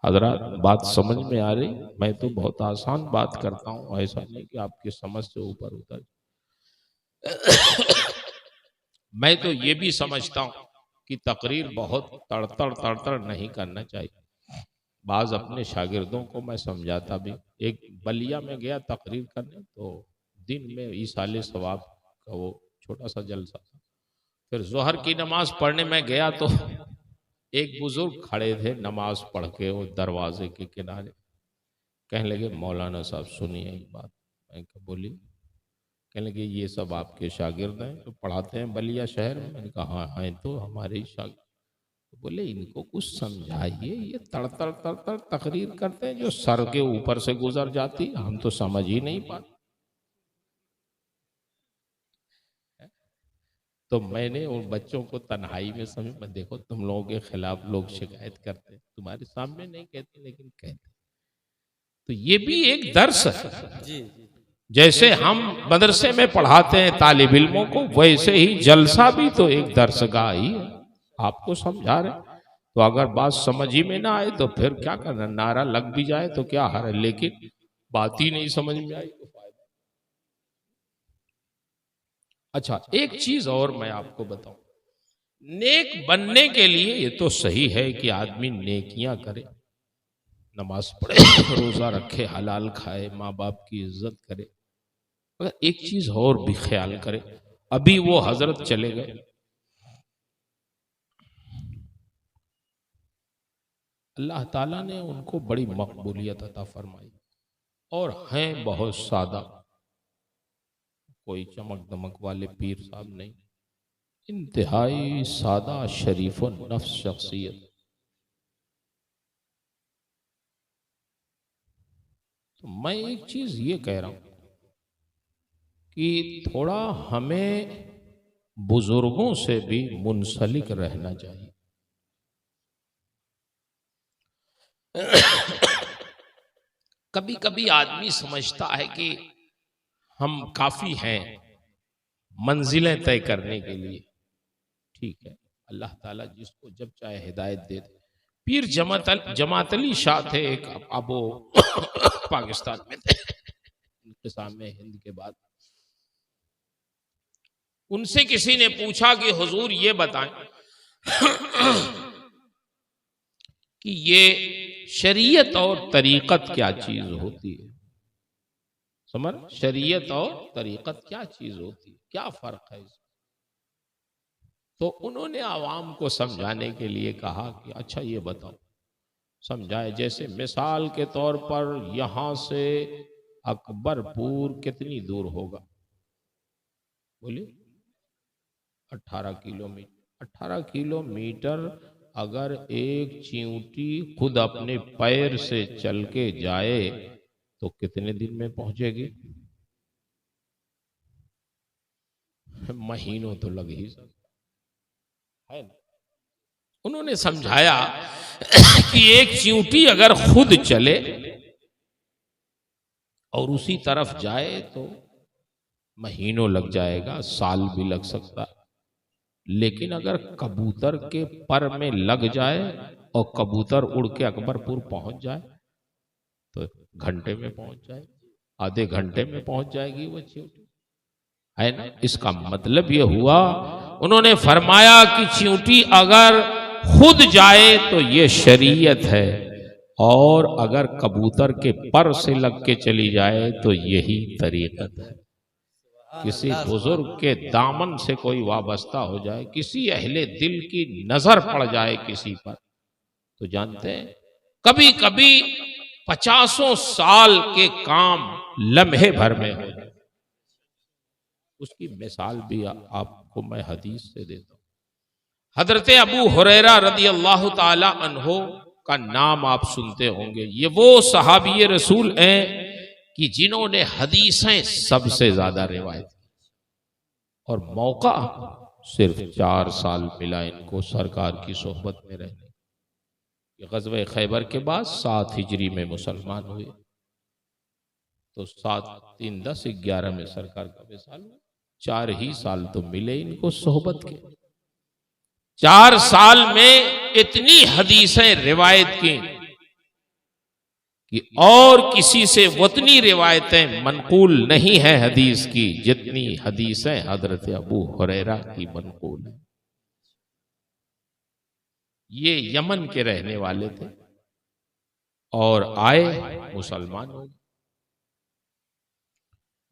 हजरत बात समझ में आ रही? मैं तो बहुत आसान बात करता हूँ, ऐसा नहीं कि आपकी समझ से ऊपर उतर। मैं तो ये भी समझता हूँ कि तकरीर बहुत तड़तड़ तड़तड़ नहीं करना चाहिए। बाज अपने शागिर्दों को मैं समझाता भी। एक बलिया में गया तकरीर करने, तो दिन में ईसाले सवाब का वो छोटा सा जलसा था। फिर जोहर की नमाज पढ़ने में गया तो एक बुजुर्ग खड़े थे नमाज पढ़ के वो दरवाजे के किनारे। कहने लगे मौलाना साहब सुनिए एक बात। मैं कहा बोली। कहने लगे ये सब आपके शागिर्द हैं जो पढ़ाते हैं बलिया शहर में? मैंने कहा हाँ हैं तो हमारे ही शागिर्द। तो बोले इनको कुछ समझाइए, ये तड़तड़ तड़तड़ तकरीर करते हैं जो सर के ऊपर से गुजर जाती, हम तो समझ ही नहीं पाते। तो मैंने उन बच्चों को तन्हाई में समझ में, देखो तुम लोगों के खिलाफ लोग शिकायत करते हैं, तुम्हारे सामने नहीं कहते लेकिन कहते। तो ये भी एक दर्स है। जैसे हम मदरसे में पढ़ाते हैं तालिब इल्मों को, वैसे ही जलसा भी तो एक दर्सगाह ही है। आपको समझा रहे, तो अगर बात समझ ही में ना आए तो फिर क्या करना, नारा लग भी जाए तो क्या हार है, लेकिन बात ही नहीं समझ में आई तो फायदा। अच्छा एक चीज और मैं आपको बताऊं, नेक बनने के लिए ये तो सही है कि आदमी नेकियां करे, नमाज पढ़े, रोजा रखे, हलाल खाए, माँ बाप की इज्जत करे, मगर एक चीज और भी ख्याल करे। अभी वो हजरत चले गए, अल्लाह ताला ने उनको बड़ी मकबूलियत अता फरमाई और हैं बहुत सादा, कोई चमक दमक वाले पीर साहब नहीं, इंतहाई सादा शरीफ नफ्स शख्सियत। तो मैं एक चीज ये कह रहा हूं कि थोड़ा हमें बुजुर्गों से भी मुंसलिक रहना चाहिए। कभी कभी आदमी समझता है कि हम काफी हैं मंजिलें तय करने के लिए। ठीक है, अल्लाह ताला जिसको जब चाहे हिदायत दे दे। पीर जमातली शाह थे एक, अब वो पाकिस्तान में थे, उनके सामने हिंद के बाद। उनसे किसी ने पूछा कि हुजूर ये बताएं कि ये शरीयत और तरीकत क्या चीज होती है। समझ, शरीयत और तरीकत क्या चीज होती है, क्या फर्क है इसमें? तो उन्होंने आवाम को समझाने के लिए कहा कि अच्छा ये बताओ। समझाए, जैसे मिसाल के तौर पर यहां से अकबरपुर कितनी दूर होगा? बोलिए। 18 किलोमीटर। 18 किलोमीटर अगर एक चींटी खुद अपने पैर से चल के जाए तो कितने दिन में पहुंचेगी? महीनों तो लग ही सकता है ना। उन्होंने समझाया कि एक चींटी अगर खुद चले और उसी तरफ जाए तो महीनों लग जाएगा, साल भी लग सकता है। लेकिन अगर कबूतर के पर में लग जाए और कबूतर उड़ के अकबरपुर पहुंच जाए तो घंटे में पहुंच जाए, आधे घंटे में पहुंच जाएगी वो चींटी, है ना। इसका मतलब ये हुआ, उन्होंने फरमाया कि चींटी अगर खुद जाए तो ये शरीयत है, और अगर कबूतर के पर से लग के चली जाए तो यही तरीकत है। किसी बुजुर्ग के दामन से कोई वाबस्ता हो जाए, किसी अहले दिल की नजर पड़ जाए किसी पर, तो जानते हैं कभी कभी 50 साल के काम लम्हे भर में हो जाए। उसकी मिसाल भी आपको मैं हदीस से देता हूं। हजरत अबू हुरैरा रदी अल्लाह ताला अन्हो का नाम आप सुनते होंगे। ये वो सहाबी रसूल हैं कि जिन्होंने हदीसें सबसे ज्यादा रिवायत की, और मौका सिर्फ 4 साल मिला इनको सरकार की सोहबत में रहने। ग़ज़वे खैबर के बाद 7 हिजरी में मुसलमान हुए, तो 7 3 10 11 में सरकार का विसाल हुआ। 4 ही साल तो मिले इनको सोहबत के। 4 साल में इतनी हदीसें रिवायत की कि और किसी से उतनी रिवायतें मनकूल नहीं है हदीस की जितनी हदीसें हजरत अबू हुरैरा की मनकूल है। ये यमन के रहने वाले थे और आए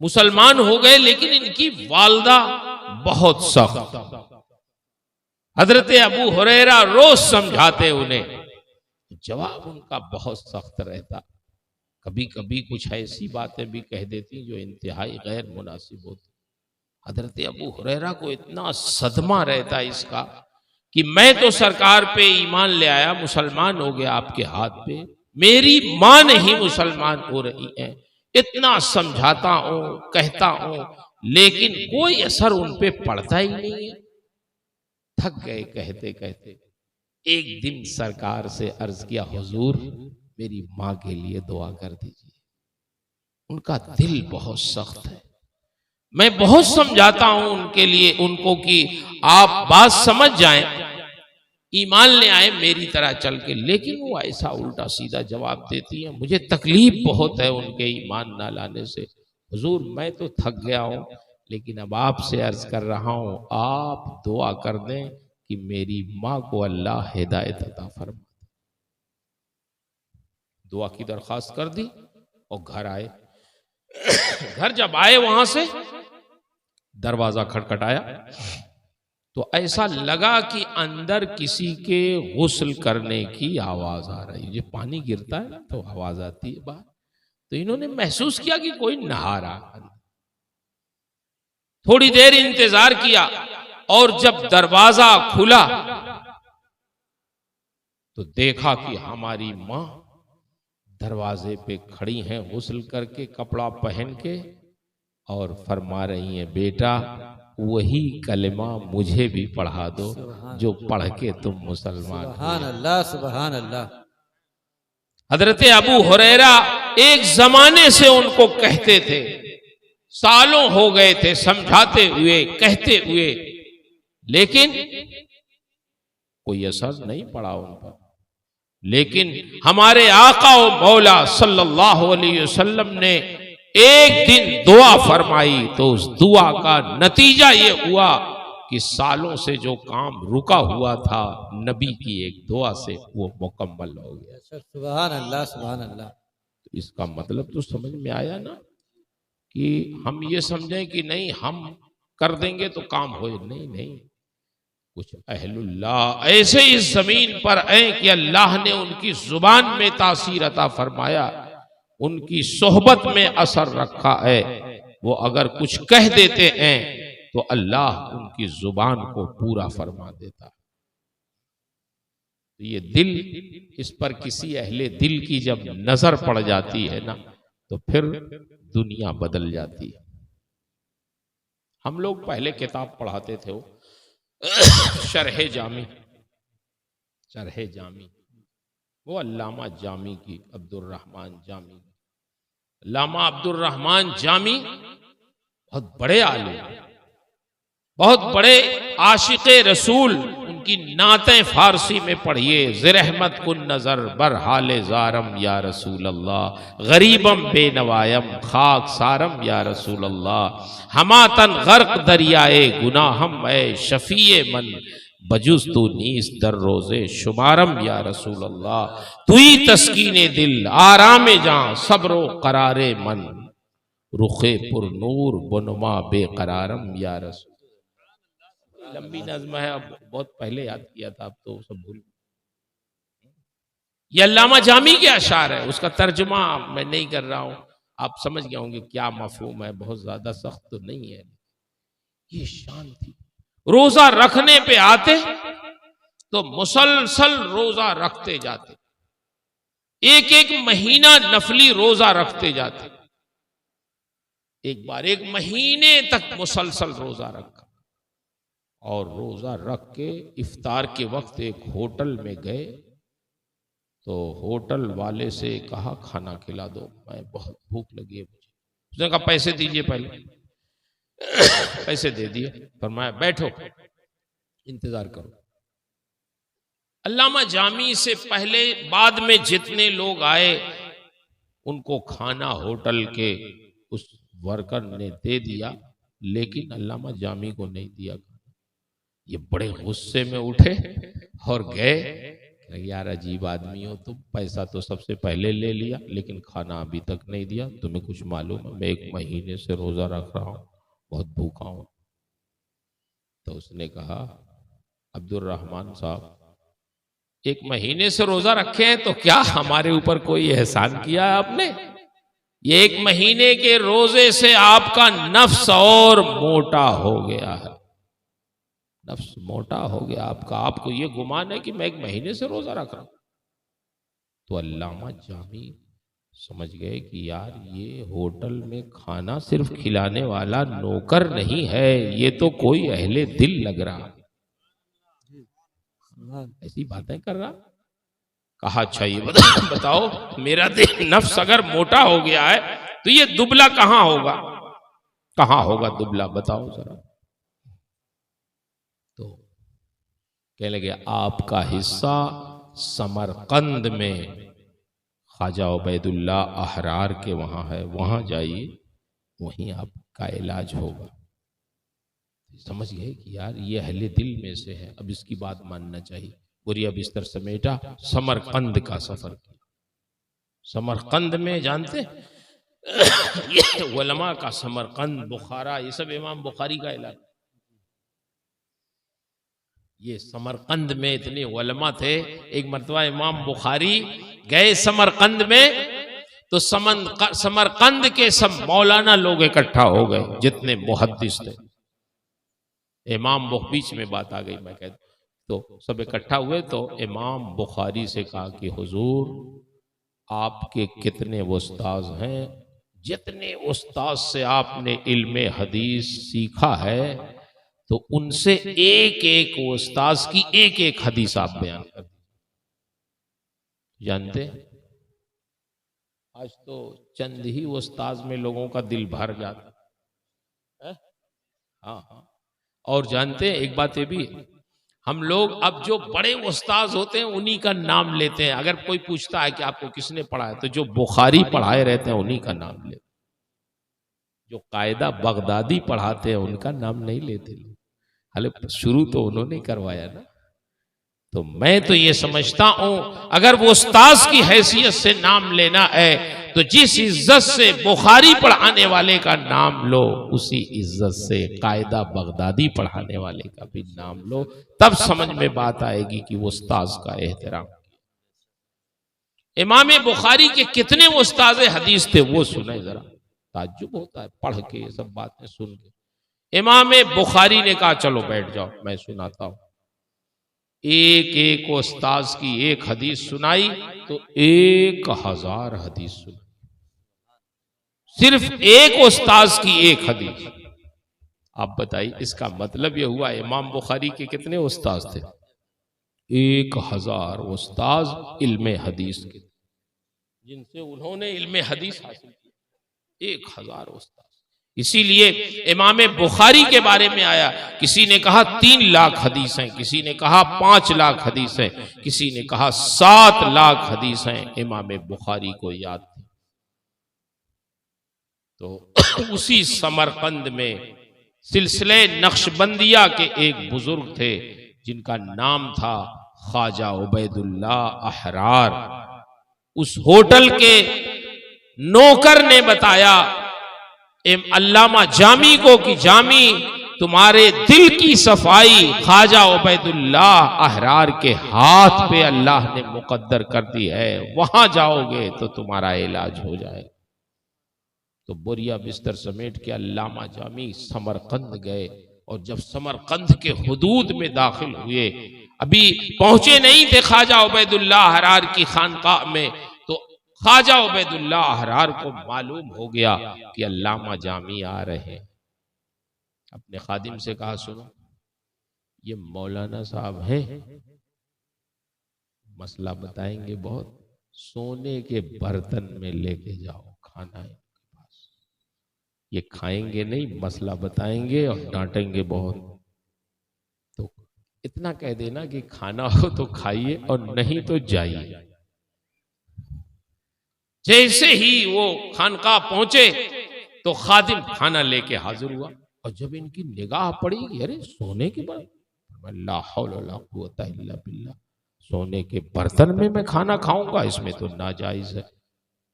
मुसलमान हो गए, लेकिन इनकी वालदा बहुत सख्त। हजरत अबू हुरैरा रोज समझाते उन्हें, जवाब उनका बहुत सख्त रहता। कभी कभी कुछ ऐसी बातें भी कह देती जो इंतहाई गैर मुनासिब होती। हजरत अबू हुरैरा को इतना सदमा रहता इसका कि मैं तो सरकार पे ईमान ले आया, मुसलमान हो गया आपके हाथ पे, मेरी मां नहीं मुसलमान हो रही है। इतना समझाता हूं, कहता हूं, लेकिन कोई असर उन पे पड़ता ही नहीं है। थक गए कहते कहते। एक दिन सरकार से अर्ज किया, हुजूर मेरी मां के लिए दुआ कर दीजिए, उनका दिल बहुत सख्त है। मैं बहुत समझाता हूं उनके लिए, उनको कि आप बात समझ जाएं, ईमान ले आए मेरी तरह चल के, लेकिन वो ऐसा उल्टा सीधा जवाब देती है। मुझे तकलीफ बहुत है उनके ईमान ना लाने से। हुजूर मैं तो थक गया हूं, लेकिन अब आपसे अर्ज कर रहा हूं, आप दुआ कर दें कि मेरी मां को अल्लाह हिदायत अता फरमा। दुआ की दरखास्त कर दी और घर आए। घर जब आए वहां से दरवाजा खटखटाया तो ऐसा लगा कि अंदर किसी के गुस्ल करने की आवाज आ रही है। जो पानी गिरता है तो आवाज आती है बाहर, तो इन्होंने महसूस किया कि कोई नहा रहा। थोड़ी देर इंतजार किया और जब दरवाजा खुला तो देखा कि हमारी मां दरवाजे पे खड़ी हैं गुस्ल करके, कपड़ा पहन के, और फरमा रही हैं, बेटा वही कलमा मुझे भी पढ़ा दो जो पढ़ के तुम मुसलमान। सुभान अल्लाह, सुभान अल्लाह। हजरत अबू हुरैरा एक जमाने से उनको कहते थे, सालों हो गए थे समझाते हुए, कहते हुए, लेकिन कोई असर नहीं पड़ा उन पर। लेकिन हमारे आका और मौला सल्लल्लाहु अलैहि वसल्लम ने एक दिन दुआ फरमाई तो उस दुआ का नतीजा ये हुआ कि सालों से जो काम रुका हुआ था नबी की एक दुआ से वो मुकम्मल हो गया। सुभान अल्लाह, सुभान अल्लाह। तो इसका मतलब तो समझ में आया ना कि हम ये समझें कि नहीं हम कर देंगे तो काम हो, नहीं नहीं। कुछ अहलुल्लाह ऐसे इस जमीन पर हैं कि अल्लाह ने उनकी जुबान में तासीर अता फरमाया, उनकी सोहबत में असर रखा है। वो अगर कुछ कह देते हैं तो अल्लाह उनकी जुबान को पूरा फरमा देता। तो ये दिल, इस पर किसी अहले दिल की जब नजर पड़ जाती है ना तो फिर दुनिया बदल जाती है। हम लोग पहले किताब पढ़ाते थे वो शरह जामी, शरह जामी, वो अल्लामा जामी की, अब्दुर्रहमान जामी। अल्लामा अब्दुर्रहमान जामी बहुत बड़े आलिम, बहुत बड़े आशिक़े रसूल। उनकी नातें फारसी में पढ़िए, ज़िरहमत कुन नजर बरहाले ज़ारम या रसूल अल्लाह, गरीबम बेनवायम खाक सारम या रसूल अल्लाह, हमातन गर्क दरियाए गुनाहम ए शफीए मन, बजुज तू नीस दर रोजे शुमारम या रसूल अल्लाह, तुई तस्कीने दिल आरामे जां सब्रो करारे मन, रुखे पुर नूर बुनमा बेकरारम या रसूल। लंबी नज़्म है, अब बहुत पहले याद किया था, अब तो सब भूल। ये अल्लामा जामी के अशार है, उसका तर्जुमा मैं नहीं कर रहा हूं, आप समझ गए होंगे क्या मफहूम है, बहुत ज्यादा सख्त तो नहीं है। ये शान थी। रोजा रखने पे आते तो मुसलसल रोजा रखते जाते, एक एक महीना नफली रोजा रखते जाते। एक बार एक महीने तक मुसलसल रोजा रखा और रोजा रख के इफ्तार के वक्त एक होटल में गए तो होटल वाले से कहा खाना खिला दो, मैं बहुत भूख लगी है मुझे। उसने कहा पैसे दीजिए पहले। पैसे दे दिए, फरमाया बैठो इंतजार करो। अल्लामा जामी से पहले बाद में जितने लोग आए उनको खाना होटल के उस वर्कर ने दे दिया, लेकिन अल्लामा जामी को नहीं दिया। ये बड़े गुस्से में उठे और गए। यार अजीब आदमी हो तुम, पैसा तो सबसे पहले ले लिया लेकिन खाना अभी तक नहीं दिया, तुम्हें कुछ मालूम है? मैं 1 महीने से रोजा रख रहा हूँ, बहुत भूखा हूं। तो उसने कहा, अब्दुल रहमान साहब 1 महीने से रोजा रखे हैं तो क्या हमारे ऊपर कोई एहसान किया है आपने? ये 1 महीने के रोजे से आपका नफ्स और मोटा हो गया है, नफ्स मोटा हो गया आपका। आपको ये गुमान है कि मैं 1 महीने से रोजा रख रहा हूं। तो अल्लामा जामी समझ गए कि यार ये होटल में खाना सिर्फ खिलाने वाला नौकर नहीं है, ये तो कोई अहले दिल लग रहा, ऐसी बातें कर रहा। कहा अच्छा ये बताओ मेरा दिल नफ्स अगर मोटा हो गया है तो ये दुबला कहां होगा? कहां होगा दुबला, बताओ जरा। तो कहने लगे आपका हिस्सा समरकंद में ख्वाजा उबैदुल्ला अहरार के वहां है, वहां जाइए, वहीं आपका इलाज होगा। समझ गए कि यार ये अहले दिल में से है, अब इसकी बात मानना चाहिए। बोरिया बिस्तर समेटा, समरकंद का सफर किया। समरकंद में जानते ये उलमा का समरकंद, बुखारा, ये सब इमाम बुखारी का इलाका। ये समरकंद में इतने उलमा थे, एक मरतबा इमाम बुखारी गए समरकंद में, तो समरकंद के सब मौलाना लोग इकट्ठा हो गए, जितने मुहद्दिस थे। इमाम बीच में बात आ गई, मैं कहता तो सब इकट्ठा हुए। तो इमाम बुखारी से कहा कि हुजूर आपके कितने उस्ताद हैं? जितने उस्ताद से आपने इल्मे हदीस सीखा है, तो उनसे एक एक उस्ताद की एक एक हदीस आप बयान कर दीजिए। जानते आज तो चंद ही उस्ताद में लोगों का दिल भर जाता है। हाँ हाँ। और जानते हैं एक बात ये भी, हम लोग अब जो बड़े उस्ताद होते हैं उन्हीं का नाम लेते हैं। अगर कोई पूछता है कि आपको किसने पढ़ाया, तो जो बुखारी पढ़ाए रहते हैं उन्हीं का नाम लेते। जो कायदा बगदादी पढ़ाते हैं उनका नाम नहीं लेते लोग, हालांकि शुरू तो उन्होंने करवाया ना। तो मैं तो ये समझता हूं अगर वो उस्ताद की हैसियत से नाम लेना है तो जिस इज्जत से बुखारी पढ़ाने वाले का नाम लो, उसी इज्जत से कायदा बगदादी पढ़ाने वाले का भी नाम लो, तब समझ में बात आएगी कि वो उस्ताद का एहतराम। इमाम बुखारी के कितने उस्ताद हदीस थे वो सुने जरा, ताज्जुब होता है पढ़ के ये सब बातें सुन के। इमाम बुखारी ने कहा चलो बैठ जाओ मैं सुनाता हूं। एक एक उस्ताद की एक हदीस सुनाई तो 1000 हदीस सुनाई, सिर्फ एक उस्ताद की एक हदीस। आप बताइए इसका मतलब यह हुआ इमाम बुखारी के कितने उस्ताद थे? 1000 उस्ताद इल्मे हदीस के, जिनसे उन्होंने इल्मे हदीस हासिल किया। 1000 उस्ताद। इसीलिए इमाम बुखारी के बारे में आया, किसी ने कहा 3 लाख हदीस हैं, किसी ने कहा 5 लाख हदीस हैं, किसी ने कहा 7 लाख हदीस हैं इमाम बुखारी को याद थी। तो उसी समरकंद में सिलसिले नक्शबंदिया के एक बुजुर्ग थे जिनका नाम था ख्वाजा उबैदुल्ला अहरार। उस होटल के नौकर ने बताया अल्लामा जामी को कि जामी तुम्हारे दिल की सफाई ख्वाजा उबैदुल्ला अहरार के हाथ पे अल्लाह ने मुकद्दर कर दी है, वहां जाओगे तो तुम्हारा इलाज हो जाएगा। तो बोरिया बिस्तर समेट के अल्लामा जामी समरकंद गए, और जब समरकंद के हुदूद में दाखिल हुए, अभी पहुंचे नहीं थे ख्वाजा उबैदुल्ला अहरार की खानकाह में, तो ख्वाजा उबैदुल्ला अहरार को मालूम हो गया कि अल्लामा जामी आ रहे हैं। अपने खादिम से कहा सुनो ये मौलाना साहब हैं, मसला बताएंगे बहुत, सोने के बर्तन में लेके जाओ खाना है इनके पास, ये खाएंगे नहीं, मसला बताएंगे और डांटेंगे बहुत। तो इतना कह देना कि खाना हो तो खाइए और नहीं तो जाइए। जैसे ही वो खानकाह पहुंचे तो खादिम खाना लेके हाजिर हुआ, और जब इनकी निगाह पड़ी कि अरे सोने के बर्तन, ला हौला वला कुव्वता इल्ला बिल्लाह, सोने के बर्तन में मैं खाना खाऊंगा, इसमें तो नाजायज है।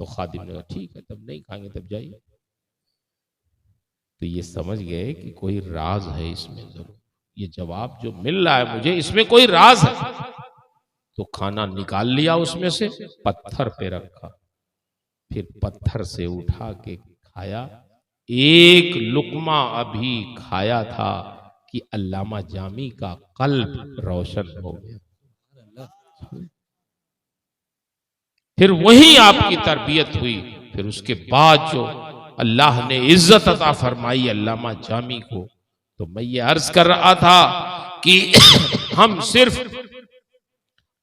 तो खादिम ने कहा ठीक है, तब नहीं खाएंगे, तब जाइए। तो ये समझ गए कि कोई राज है इसमें जरूर, ये जवाब जो मिल रहा है मुझे इसमें कोई राज है। तो खाना निकाल लिया उसमें से, पत्थर पे रखा, फिर पत्थर से उठा के खाया। एक लुकमा अभी खाया था कि अल्लामा जामी का कल्ब रोशन हो गया। फिर वही आपकी तरबियत हुई। फिर उसके बाद जो अल्लाह ने इज्जत अता फरमाई अल्लामा जामी को, तो मैं ये अर्ज कर रहा था कि हम सिर्फ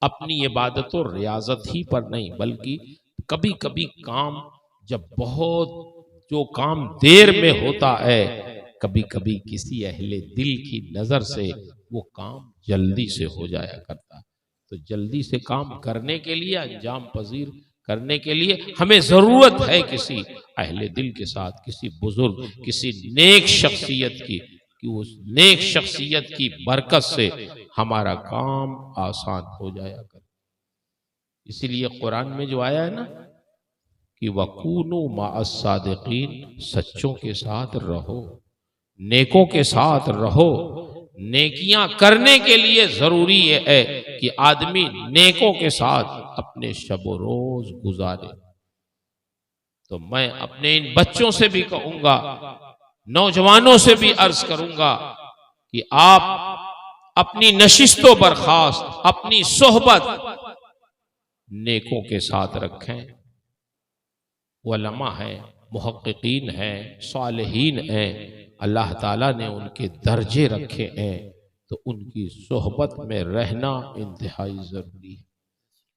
अपनी इबादत और रियाजत ही पर नहीं, बल्कि कभी कभी काम जब बहुत जो काम देर में होता है, कभी कभी किसी अहले दिल की नजर से वो काम जल्दी से हो जाया करता है। तो जल्दी से काम करने के लिए, अंजाम पजीर करने के लिए हमें जरूरत है किसी अहले दिल के साथ, किसी बुजुर्ग, किसी नेक शख्सियत की, कि उस नेक शख्सियत की बरकत से हमारा काम आसान हो जाया करे। इसीलिए कुरान में जो आया है ना कि वकूनु माअस सादिकीन, सच्चों के साथ रहो, नेकों के साथ रहो। नेकियां करने के लिए जरूरी है कि आदमी नेकों के साथ अपने शबो रोज गुजारे। तो मैं अपने इन बच्चों से भी कहूंगा, नौजवानों से भी अर्ज करूंगा कि आप अपनी नशिस्तो बर्खास्त, अपनी सोहबत नेकों के साथ रखें। उलमा है, मुहक्किकीन है, सालिहीन है, अल्लाह ताला ने उनके दर्जे रखे हैं, तो उनकी सोहबत में रहना इंतहाई जरूरी है।